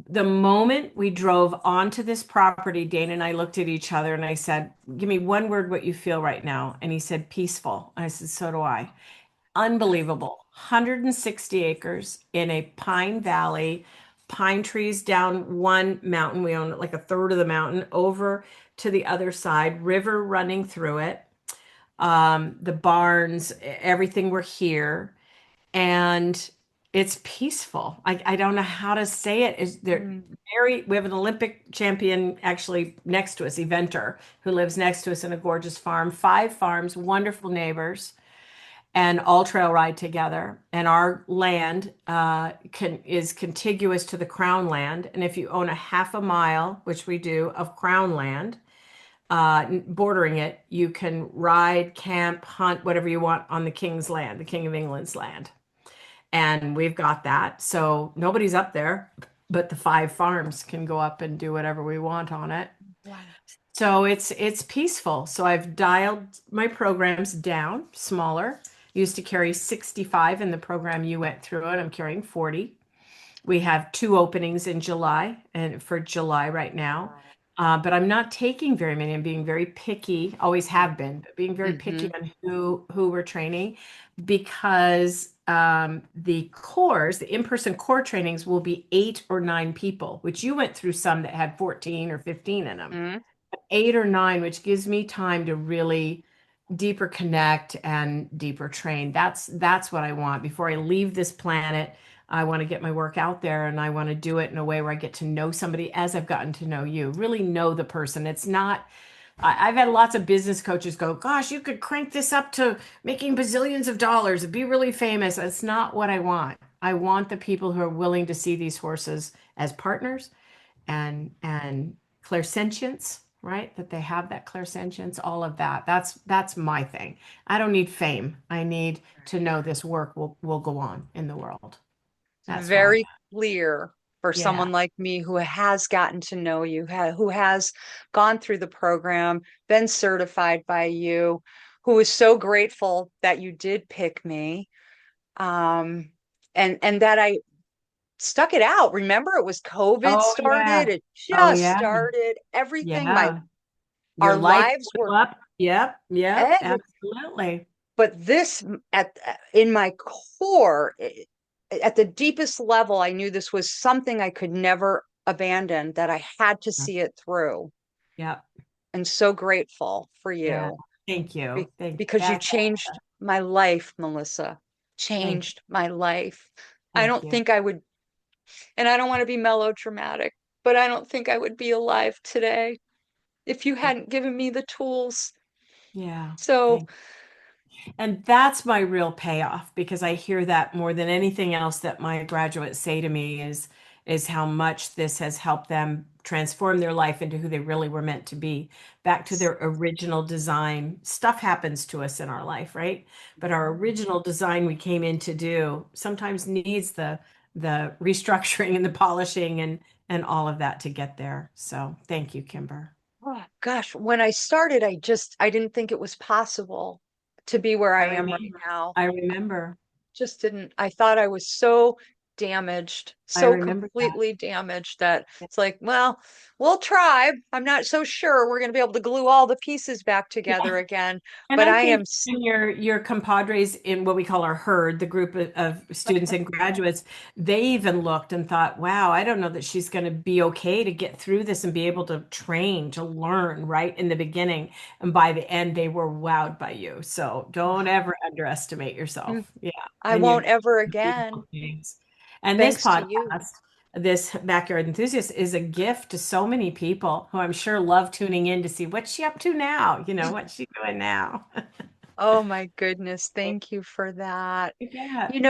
the moment we drove onto this property, Dane and I looked at each other and I said, give me one word what you feel right now. And he said, peaceful. And I said, so do I. Unbelievable. 160 acres in a pine valley, pine trees down one mountain. We own like a third of the mountain over to the other side, river running through it. The barns, everything were here and it's peaceful. I don't know how to say it. Is there mm, we have an Olympic champion actually next to us, eventer, who lives next to us in a gorgeous farm, 5 farms, wonderful neighbors, and all trail ride together. And our land is contiguous to the Crown land. And if you own a half a mile, which we do, of Crown land, bordering it, you can ride, camp, hunt, whatever you want on the King's land, the King of England's land. And we've got that. So nobody's up there, but the 5 farms can go up and do whatever we want on it. wow. So it's peaceful. So I've dialed my programs down, smaller. Used to carry 65 in the program you went through it. I'm carrying 40. We have 2 openings in July and for July right now. Wow. But I'm not taking very many. I'm being very picky, always have been, but being very picky Hmm. on who we're training because the in-person core trainings will be 8 or 9 people, which you went through some that had 14 or 15 in them. Mm. 8 or 9, which gives me time to really deeper connect and deeper train. That's what I want before I leave this planet. I want to get my work out there and I want to do it in a way where I get to know somebody as I've gotten to know you, really know the person. It's not, I've had lots of business coaches go, gosh, you could crank this up to making bazillions of dollars and be really famous. That's not what I want. I want the people who are willing to see these horses as partners and clairsentience right? That they have that clairsentience, all of that. That's my thing. I don't need fame. I need to know this work will go on in the world. That's why. Very clear for Yeah. someone like me who has gotten to know you, who has gone through the program, been certified by you, who is so grateful that you did pick me, um, and that I stuck it out. Remember, it was COVID Oh started. yeah. It Oh just yeah. started. Everything, Yeah. Your our lights lives go were up. Yep. Yep. every, Absolutely. but this at in my core, at the deepest level, I knew this was something I could never abandon, that I had to see it through. Yep. And so grateful for Yeah. you Thank you. Thank you. because you That's changed my life, Melissa. thank you. Changed my life. I Thank don't you. think I would, and I don't want to be melodramatic, but I don't think I would be alive today if you Yeah. hadn't given me the tools. Yeah. So, Thank And that's my real payoff because I hear that more than anything else that my graduates say to me is how much this has helped them transform their life into who they really were meant to be, back to their original design. Stuff happens to us in our life, right? But our original design we came in to do sometimes needs the restructuring and the polishing and all of that to get there. So thank you, Kimber. oh gosh, when I started, I didn't think it was possible to be where I I am right remember. now. I remember. Just didn't. I thought I was so damaged, I so remember that. completely damaged that it's like, well, we'll try. I'm not so sure we're going to be able to glue all the pieces back together again, And but I I think am, your compadres in what we call our herd, the group of students and graduates, they even looked and thought, wow, I don't know that she's going to be okay to get through this and be able to train, to learn right in the beginning. And by the end, they were wowed by you. So don't ever underestimate yourself. Yeah. I And won't you've ever beautiful again. things. And this Thanks to you. podcast, this Backyard Enthusiast, is a gift to so many people who I'm sure love tuning in to see what's she up to now? What's she doing now? Oh my goodness, thank you for that. Yeah. In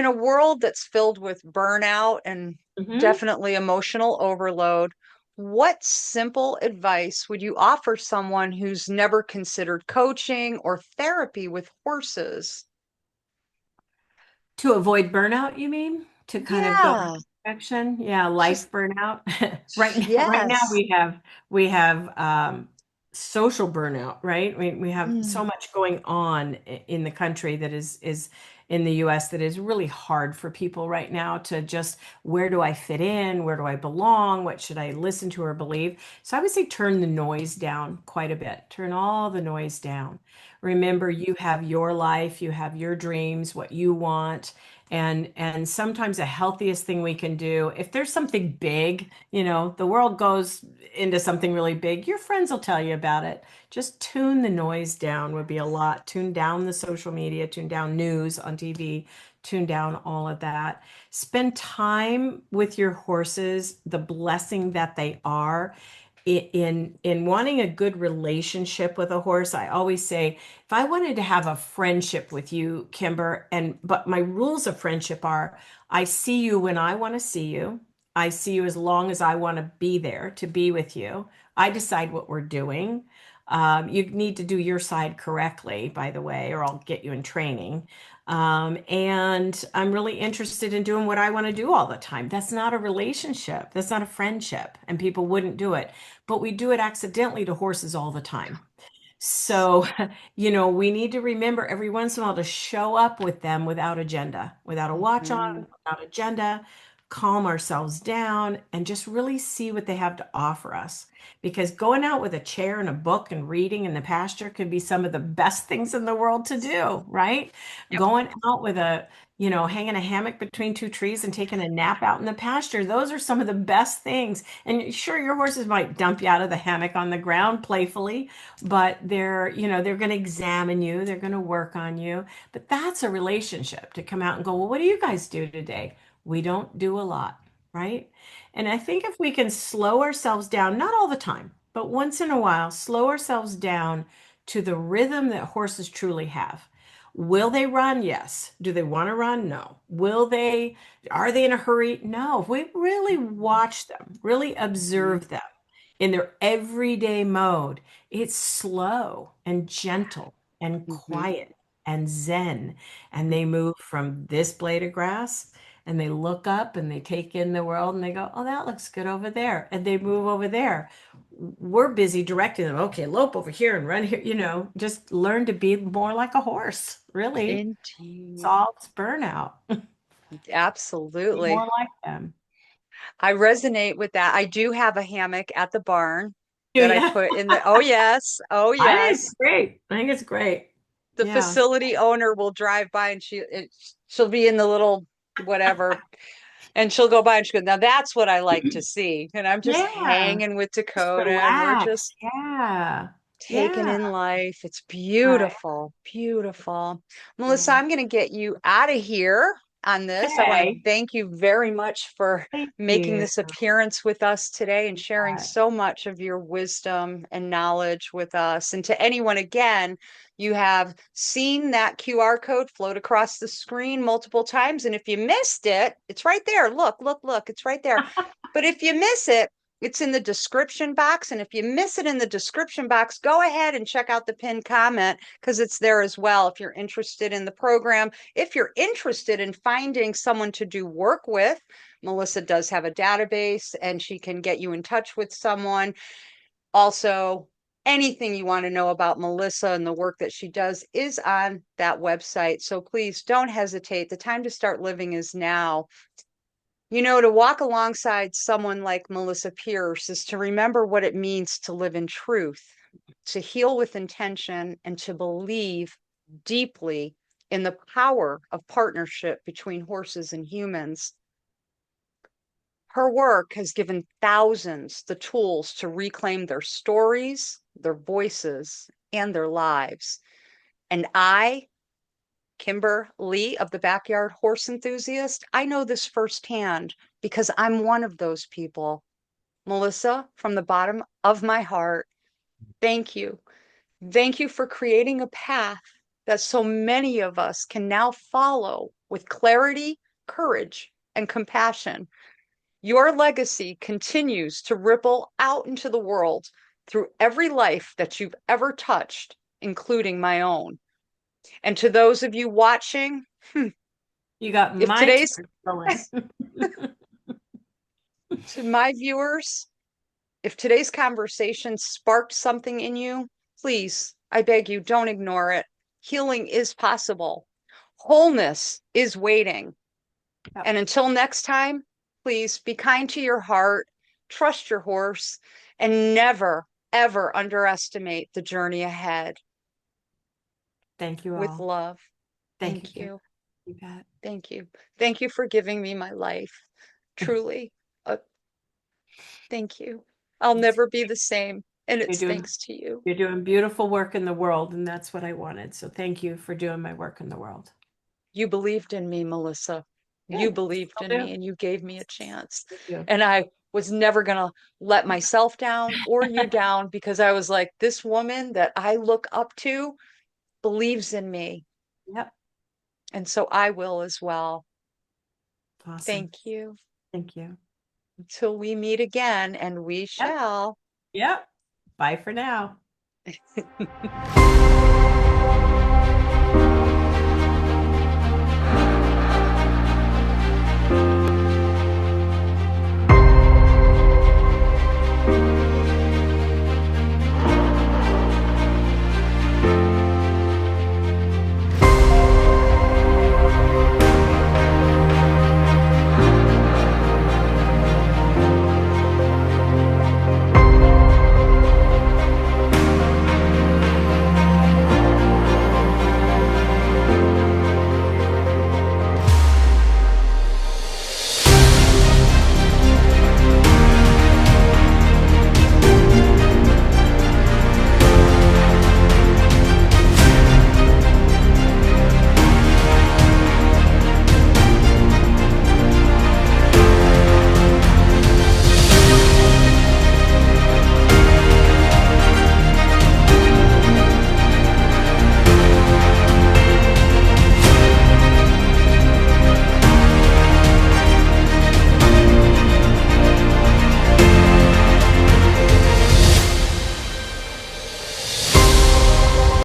a world that's filled with burnout and Hmm. definitely emotional overload, what simple advice would you offer someone who's never considered coaching or therapy with horses? To avoid burnout, you mean? To kind of go in Yeah, direction? Yeah, just life burnout. Right now yes. we have social burnout, right? We have so Mm, much going on in the country that is in the US that is really hard for people right now to just where do I fit in? Where do I belong? What should I listen to or believe? So I would say turn the noise down quite a bit. Turn all the noise down. Remember, you have your life, you have your dreams, what you want. And sometimes the healthiest thing we can do, if there's something big, the world goes into something really big, your friends will tell you about it. Just tune the noise down would be a lot. Tune down the social media, tune down news on TV, tune down all of that. Spend time with your horses, the blessing that they are in wanting a good relationship with a horse. I always say, if I wanted to have a friendship with you, Kimber, but my rules of friendship are I see you when I want to see you. I see you as long as I want to be there to be with you. I decide what we're doing. You need to do your side correctly, by the way, or I'll get you in training. And I'm really interested in doing what I want to do all the time. That's not a relationship. That's not a friendship. And people wouldn't do it. But we do it accidentally to horses all the time. So, we need to remember every once in a while to show up with them without agenda, without a watch on, mhm. without agenda, calm ourselves down, and just really see what they have to offer us. Because going out with a chair and a book and reading in the pasture can be some of the best things in the world to do, right? Yep. Going out with hanging a hammock between two trees and taking a nap out in the pasture, those are some of the best things. And sure, your horses might dump you out of the hammock on the ground playfully, but they're going to examine you, they're going to work on you. But that's a relationship to come out and go, well, what do you guys do today? We don't do a lot, right? And I think if we can slow ourselves down, not all the time, but once in a while, slow ourselves down to the rhythm that horses truly have. Will they run? Yes. Do they want to run? No. Are they in a hurry? No. If we really watch them, really observe them, in their everyday mode, it's slow and gentle and Hmm. quiet and zen. And they move from this blade of grass and they look up and they take in the world and they go, oh, that looks good over there. And they move over there. We're busy directing them. Okay, lope over here and run here. Just learn to be more like a horse, really Indeed. solves burnout. Be more Absolutely. like them. I resonate with that. I do have a hammock at the barn Do that I you? put in the, oh yes, oh I think it's yes. great. I think it's great. The Yeah. facility owner will drive by and she'll be in the little whatever, and she'll go by and she goes, now that's what I like to see. And I'm just Yeah. hanging with Just Dakota and we're relax. just Yeah. taking Yeah. in life. It's Right. beautiful, beautiful. Melissa, Yeah. I'm going to get you out of here on this. I want to Okay. thank you very much for Thank making you. this appearance with us today and sharing Yeah. so much of your wisdom and knowledge with us. And to anyone, again, you have seen that QR code float across the screen multiple times. And if you missed it, it's right there. Look, look, look, it's right there. But if you miss it, it's in the description box. And if you miss it in the description box, go ahead and check out the pinned comment because it's there as well. If you're interested in the program, if you're interested in finding someone to do work with, Melissa does have a database and she can get you in touch with someone. Also, anything you want to know about Melissa and the work that she does is on that website. So please don't hesitate. The time to start living is now. To walk alongside someone like Melisa Pearce is to remember what it means to live in truth, to heal with intention, and to believe deeply in the power of partnership between horses and humans. Her work has given thousands the tools to reclaim their stories, their voices, and their lives. And I, Kimber Lee of the Backyard Horse Enthusiast, I know this firsthand because I'm one of those people. Melissa, from the bottom of my heart, thank you. Thank you for creating a path that so many of us can now follow with clarity, courage, and compassion. Your legacy continues to ripple out into the world through every life that you've ever touched, including my own. And to those of you watching, You got if my today's tears going. to my viewers, if today's conversation sparked something in you, please, I beg you, don't ignore it. Healing is possible. Wholeness is waiting. Yep. And until next time, please be kind to your heart, trust your horse, and never, ever underestimate the journey ahead. Thank you With all. love. Thank you, Thank Kim. you. You bet. Thank you. Thank you for giving me my life. Truly. Uh, thank you. I'll It's, never be the same. And you're it's doing thanks to you. you're doing beautiful work in the world, and that's what I wanted. So thank you for doing my work in the world. You believed in me, Melissa. You Good. believed Still in do. me and you gave me a chance. Thank you. And I was never going to let myself down or you down because I was like, this woman that I look up to believes in me. Yep. And so I will as well. Awesome. Thank you. Thank you. Until we meet again, and we Yep. shall. Yep. Bye for now.